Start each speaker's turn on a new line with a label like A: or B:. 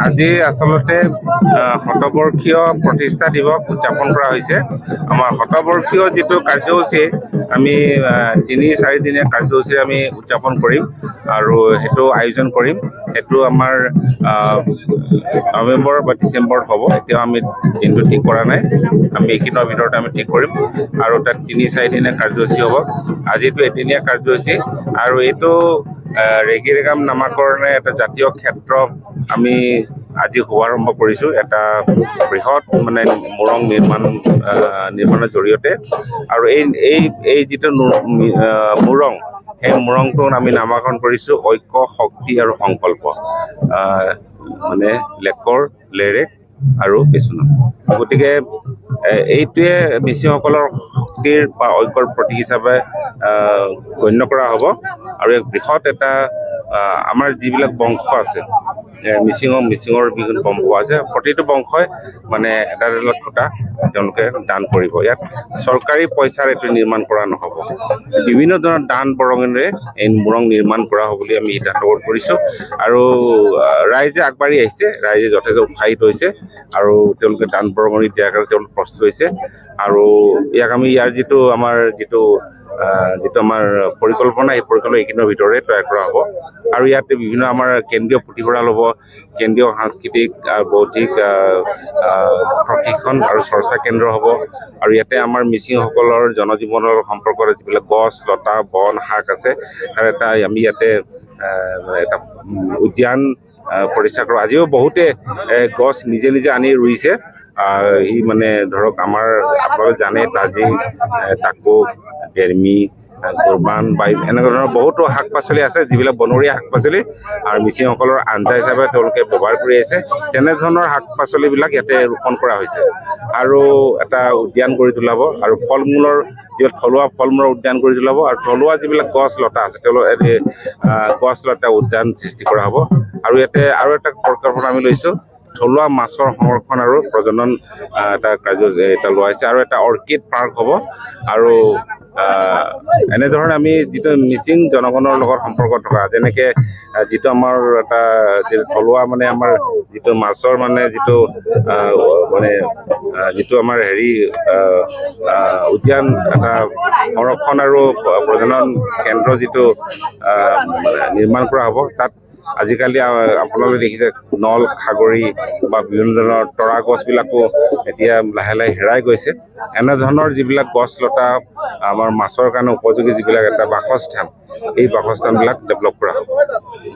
A: আজি আসলতে শতবৰ্ষীয় প্ৰতিষ্ঠা দিৱস উদযাপন কৰা হৈছে। আমাৰ শতবৰ্ষীয় যিটো কাৰ্যসূচী আমি ৩-৪ দিনীয়া কাৰ্যসূচী আমি উদযাপন কৰিম আৰু সেইটো আয়োজন কৰিম। সেইটো আমাৰ নৱেম্বৰ বা ডিচেম্বৰত হ'ব। এতিয়া আমি দিনটো ঠিক কৰা নাই, আমি এইকেইদিনৰ ভিতৰত আমি ঠিক কৰিম আৰু তাত ৩-৪ দিনীয়া কাৰ্যসূচী হ'ব। আজিতো এদিনীয়া কাৰ্যসূচী আৰু এইটো ৰেগিৰেগাম নামাকৰণে এটা জাতীয় ক্ষেত্ৰ আমি আজি শুভাৰম্ভ কৰিছোঁ। এটা বৃহৎ মানে মোৰং নিৰ্মাণৰ জৰিয়তে আৰু এই যিটো মোৰং, সেই মোৰংটো আমি নামাকৰণ কৰিছোঁ ঐক্য, শক্তি আৰু সংকল্প, মানে লেকৰ, লেৰেক আৰু পেচুনা। গতিকে এইটোৱে মিচিংসকলৰ শক্তিৰ বা ঐক্যৰ প্ৰতীক হিচাপে গণ্য কৰা হ'ব আৰু এক বৃহৎ এটা আমাৰ যিবিলাক বংশ আছে, মিচিঙৰ বিভিন্ন বংশ আছে, প্ৰতিটো বংশই মানে এটা খুঁটা তেওঁলোকে দান কৰিব। ইয়াত চৰকাৰী পইচাৰ এইটো নিৰ্মাণ কৰা নহ'ব, বিভিন্ন ধৰণৰ দান বৰঙণিৰে এই মোৰং নিৰ্মাণ কৰা হ'ব বুলি আমি সিদ্ধান্ত কৰিছোঁ আৰু ৰাইজে আগবাঢ়ি আহিছে, ৰাইজে যথেষ্ট উৎসাহিত হৈছে আৰু তেওঁলোকে দান বৰঙণি দিয়াৰ কাৰণে তেওঁলোক প্ৰস্তুত হৈছে আৰু ইয়াক আমি ইয়াৰ যিটো আমাৰ আমাৰ পৰিকল্পনা, এই পৰিকল্পনা এইখিনিৰ ভিতৰতে তৈয়াৰ কৰা হ'ব আৰু ইয়াতে বিভিন্ন আমাৰ কেন্দ্ৰীয় পুথিভঁৰাল হ'ব, কেন্দ্ৰীয় সাংস্কৃতিক বৌদ্ধিক প্ৰশিক্ষণ আৰু চৰ্চা কেন্দ্ৰ হ'ব আৰু ইয়াতে আমাৰ মিচিংসকলৰ জনজীৱনৰ সম্পৰ্কত যিবিলাক গছ, লতা, বন, শাক আছে তাৰ এটা আমি ইয়াতে এটা উদ্যান প্ৰতিষ্ঠা কৰোঁ। আজিও বহুতে গছ নিজে নিজে আনি ৰুইছে। সি মানে ধৰক আমাৰ আপোনালোকে জানে তাজি, টাকো, বেৰ্মি, গোৰবান, বাইম, এনেকুৱা ধৰণৰ বহুতো শাক পাচলি আছে যিবিলাক বনৰীয়া শাক পাচলি আৰু মিচিংসকলৰ আঞ্জা হিচাপে তেওঁলোকে ব্যৱহাৰ কৰি আহিছে। তেনেধৰণৰ শাক পাচলিবিলাক ইয়াতে ৰোপণ কৰা হৈছে আৰু এটা উদ্যান কৰি তোলাব আৰু ফল মূলৰ যিবিলাক থলুৱা ফল মূলৰ উদ্যান কৰি তোলাব আৰু থলুৱা যিবিলাক গছ লতা আছে গছ লতা উদ্যান সৃষ্টি কৰা হ'ব আৰু ইয়াতে আৰু এটা পৰিকল্পনা আমি লৈছোঁ, থলুৱা মাছৰ সংৰক্ষণ আৰু প্ৰজনন এটা কাৰ্য এটা লোৱা হৈছে আৰু এটা অৰ্কিড পাৰ্ক হ'ব আৰু এনেধৰণে আমি যিটো মিচিং জনগণৰ লগত সম্পৰ্ক থকা, যেনেকৈ যিটো আমাৰ এটা থলুৱা মানে আমাৰ যিটো মাছৰ মানে যিটো আমাৰ উদ্যান, এটা সংৰক্ষণ আৰু প্ৰজনন কেন্দ্ৰ যিটো নিৰ্মাণ কৰা হ'ব, তাত আজিকালি আপোনালোকে দেখিছে নল, খাগৰি বা বিভিন্ন ধৰণৰ তৰা গছবিলাকো এতিয়া লাহে লাহে হেৰাই গৈছে। এনেধৰণৰ যিবিলাক গছ লতা আমাৰ মাছৰ কাৰণে উপযোগী যিবিলাক এটা বাসস্থান, এই বাসস্থানবিলাক ডেভেলপ কৰা হ'ব।